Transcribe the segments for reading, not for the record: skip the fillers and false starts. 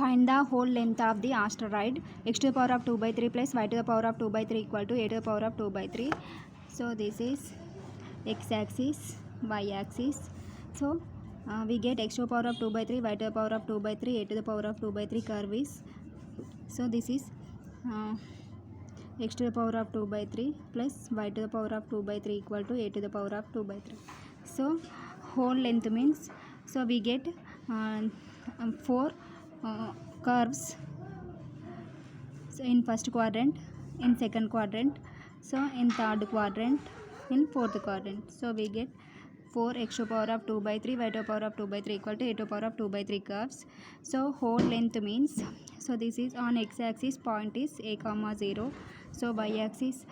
Find the whole length of the asteroid x to the power of 2 by 3 plus y to the power of 2 by 3 equal to a to the power of 2 by 3. So this is x axis, y axis. So we get x to the power of 2 by 3, y to the power of 2 by 3, a to the power of 2 by 3 curve is. So this is x to the power of 2 by 3 plus y to the power of 2 by 3 equal to a to the power of 2 by 3. So whole length means, so we get 4 curves, so in first quadrant, in second quadrant, so in third quadrant, in fourth quadrant. So we get 4 x to the power of 2 by 3, y to the power of 2 by 3 equal to a to the power of 2 by 3 curves. So whole length means, so this is on x axis point is a comma 0, so y axis,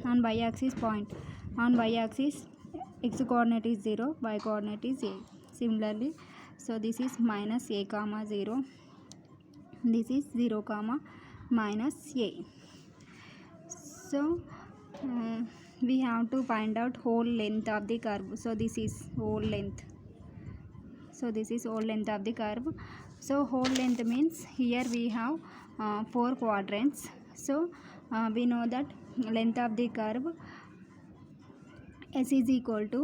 on y axis point, on y axis x coordinate is 0, y coordinate is a. Similarly, so this is minus a comma 0, this is 0 comma minus a. So we have to find out whole length of the curve. So this is whole length, so this is whole length of the curve. So whole length means, here we have 4 quadrants. So we know that length of the curve s is equal to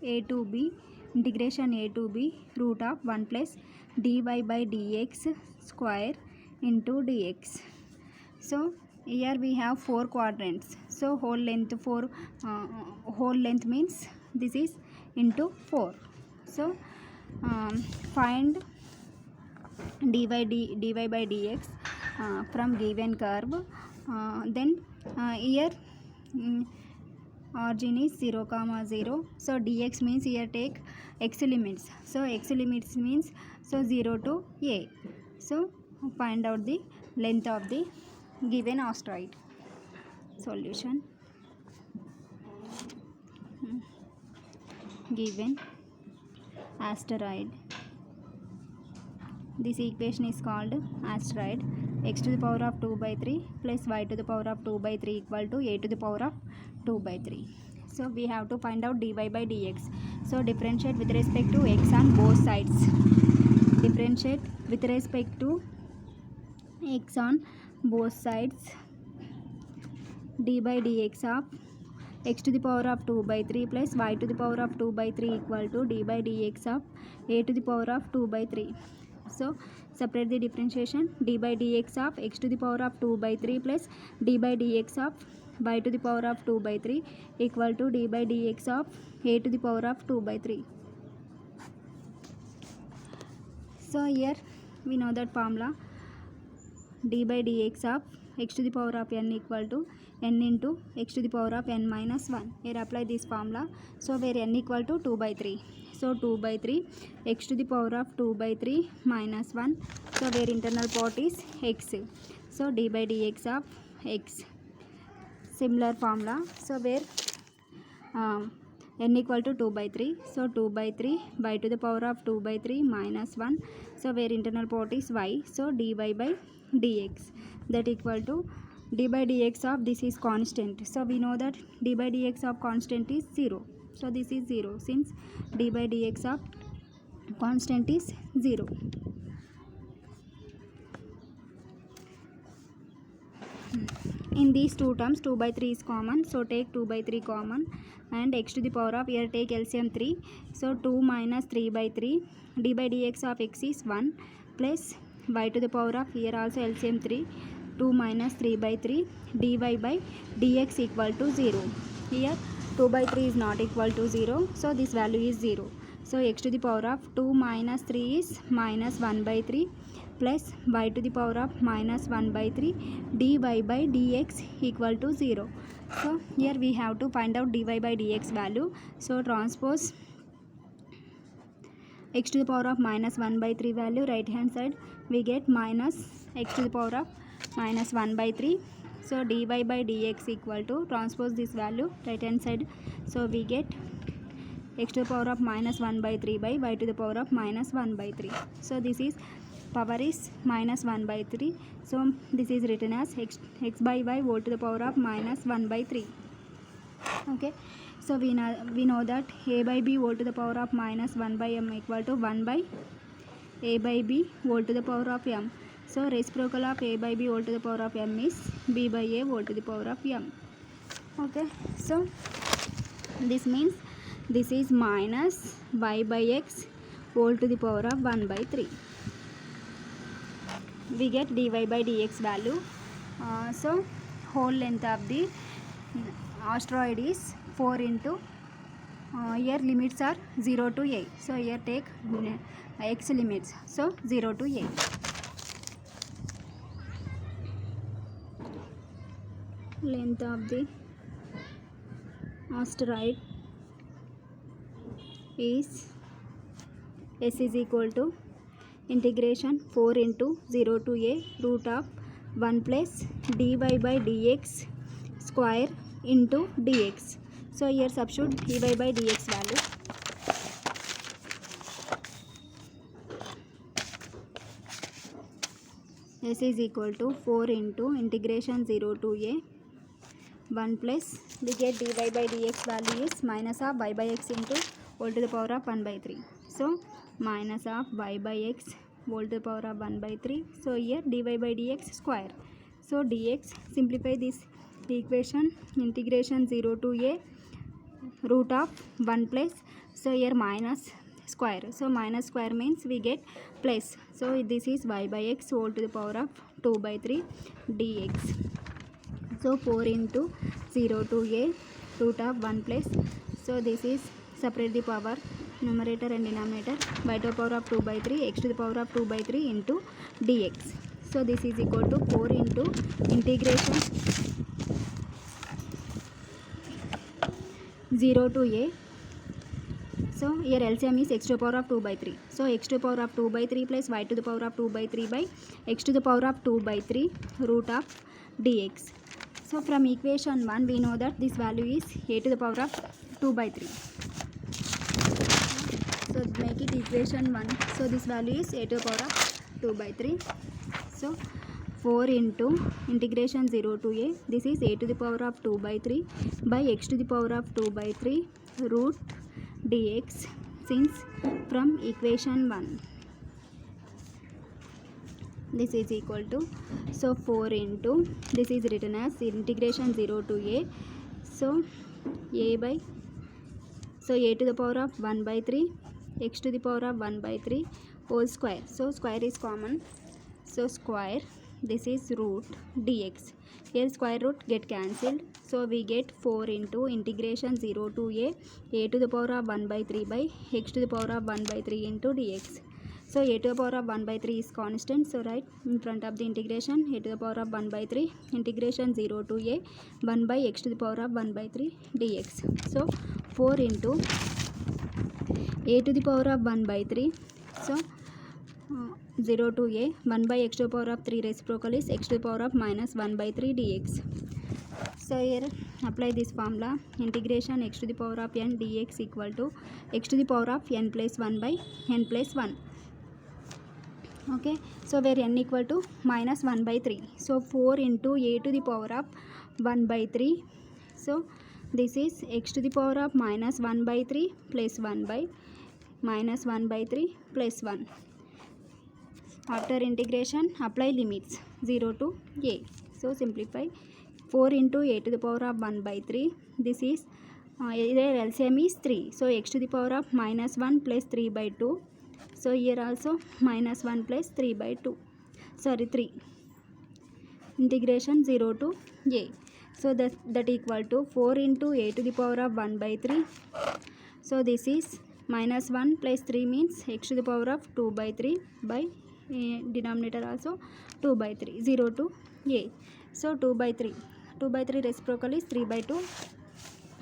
a to b integration a to b root of 1 plus dy by dx square into dx. So here we have 4 quadrants. So whole length means this is into 4. So find dy by dx from given curve. Then here origin is 0 comma 0, so dx means here take x limits, so x limits means, so 0 to a. So find out the length of the given asteroid. Solution: given asteroid, this equation is called asteroid x to the power of 2 by 3 plus y to the power of 2 by 3 equal to a to the power of 2 by 3. So we have to find out dy by dx. So differentiate with respect to x on both sides. Differentiate with respect to x on both sides. D by dx of x to the power of 2 by 3 plus y to the power of 2 by 3 equal to d by dx of a to the power of 2 by 3. So separate the differentiation. D by dx of x to the power of 2 by 3 plus d by dx of y to the power of 2 by 3 equal to d by dx of a to the power of 2 by 3. So here we know that formula, d by dx of x to the power of n equal to n into x to the power of n minus 1. Here apply this formula. So where n equal to 2 by 3. So 2 by 3 x to the power of 2 by 3 minus 1. So where internal part is x. So d by dx of x. Similar formula. So where n equal to 2 by 3. So 2 by 3 y to the power of 2 by 3 minus 1. So where internal part is y. So dy by dx, that equal to d by dx of this is constant. So we know that d by dx of constant is 0. So this is 0 since d by dx of constant is 0. In these two terms 2 by 3 is common, so take 2 by 3 common and x to the power of, here take LCM 3. So 2 minus 3 by 3, d by dx of x is 1 plus y to the power of, here also LCM 3, 2 minus 3 by 3 dy by dx equal to 0. Here 2 by 3 is not equal to 0, so this value is 0. So x to the power of 2 minus 3 is minus 1 by 3 plus y to the power of minus 1 by 3 dy by dx equal to 0. So here we have to find out dy by dx value. So transpose x to the power of minus 1 by 3 value, right hand side we get minus x to the power of minus 1 by 3. So dy by dx equal to, transpose this value right hand side, so we get x to the power of minus 1 by 3 by y to the power of minus 1 by 3. So this is power is minus 1 by 3. So this is written as x by y whole to the power of minus 1 by 3. Okay. So we know that a by b whole to the power of minus 1 by m equal to 1 by a by b whole to the power of m. So reciprocal of a by b whole to the power of m is b by a whole to the power of m. Okay, so this means this is minus y by x whole to the power of 1 by 3. We get dy by dx value. So whole length of the asteroid is 4 into here limits are 0 to a. So here take x limits, so 0 to a. Length of the asteroid is s is equal to integration 4 into 0 to a root of 1 plus dy by dx square into dx. So here substitute dy by dx value. S is equal to 4 into integration 0 to a 1 plus we get dy by dx value is minus of y by x into whole to the power of 1 by 3. So minus of y by x whole to the power of 1 by 3. So here dy by dx square. So dx, simplify this equation, integration 0 to a root of 1 plus, so here minus square, so minus square means we get plus, so this is y by x whole to the power of 2 by 3 dx. So 4 into 0 to a root of 1 plus, so this is separate the power numerator and denominator, y to the power of 2 by 3 x to the power of 2 by 3 into dx. So this is equal to 4 into integration 0 to a. So here LCM is x to the power of 2 by 3. So x to the power of 2 by 3 plus y to the power of 2 by 3 by x to the power of 2 by 3 root of dx. So from equation 1 we know that this value is a to the power of 2 by 3. So make it equation 1. So this value is a to the power of 2 by 3. So 4 into integration 0 to a, this is a to the power of 2 by 3 by x to the power of 2 by 3 root dx, since from equation 1 this is equal to, so 4 into, this is written as integration 0 to a, so a by, so a to the power of 1 by 3 x to the power of 1 by 3 whole square, so square is common, so square, this is root dx, here square root get cancelled, so we get 4 into integration 0 to a to the power of 1 by 3 by x to the power of 1 by 3 into dx. So a to the power of 1 by 3 is constant, so right in front of the integration a to the power of 1 by 3 integration 0 to a 1 by x to the power of 1 by 3 dx. So 4 into a to the power of 1 by 3, so 0 to a 1 by x to the power of 3 reciprocal is x to the power of minus 1 by 3 dx. So here apply this formula, integration x to the power of n dx equal to x to the power of n plus 1 by n plus 1. Okay, so where n equal to minus 1 by 3, so 4 into a to the power of 1 by 3, so this is x to the power of minus 1 by 3 plus 1 by minus 1 by 3 plus 1. After integration apply limits 0 to a, so simplify 4 into a to the power of 1 by 3, this is here LCM is 3, so x to the power of minus 1 plus 3 by 2, so here also minus 1 plus 3 by 2, sorry 3, integration 0 to a, so that equal to 4 into a to the power of 1 by 3, so this is minus 1 plus 3 means x to the power of 2 by 3 by denominator also 2 by 3, 0 to a, so 2 by 3 reciprocal is 3 by 2,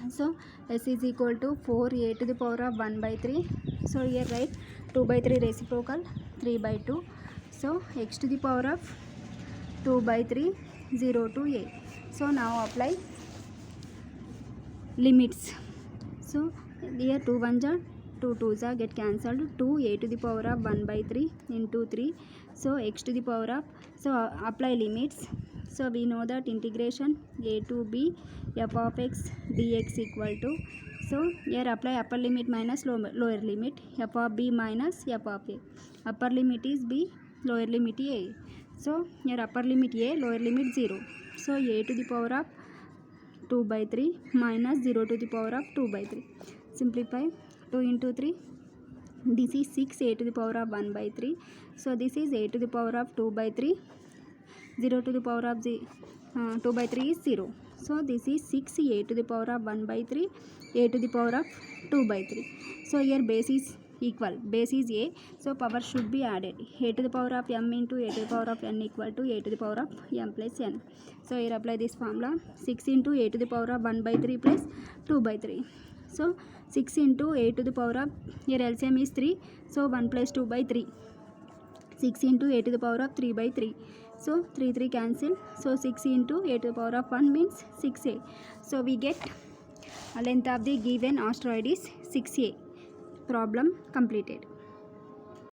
so s is equal to 4 a to the power of 1 by 3, so here write 2 by 3 reciprocal 3 by 2, so x to the power of 2 by 3 0 to a. So now apply limits, so here 2 1s are 2 2s are get cancelled, 2 a to the power of 1 by 3 into 3, so x to the power of, so apply limits, so we know that integration a to b f of x dx equal to, So here apply upper limit minus lower limit, f of b minus f of a. Upper limit is b, lower limit a. So here upper limit a, lower limit 0. So a to the power of 2 by 3 minus 0 to the power of 2 by 3. Simplify 2 into 3. This is 6 a to the power of 1 by 3. So this is a to the power of 2 by 3. 0 to the power of 2 by 3 is 0. So this is 6 a to the power of 1 by 3, a to the power of 2 by 3. So here base is equal, base is a, so power should be added. A to the power of m into a to the power of n equal to a to the power of m plus n. So here apply this formula, 6 into a to the power of 1 by 3 plus 2 by 3. So 6 into a to the power of, here LCM is 3, so 1 plus 2 by 3. 6 into a to the power of 3 by 3. So 3 cancel. So 6 into a to the power of 1 means 6a. So we get length of the given asteroid is 6a. Problem completed.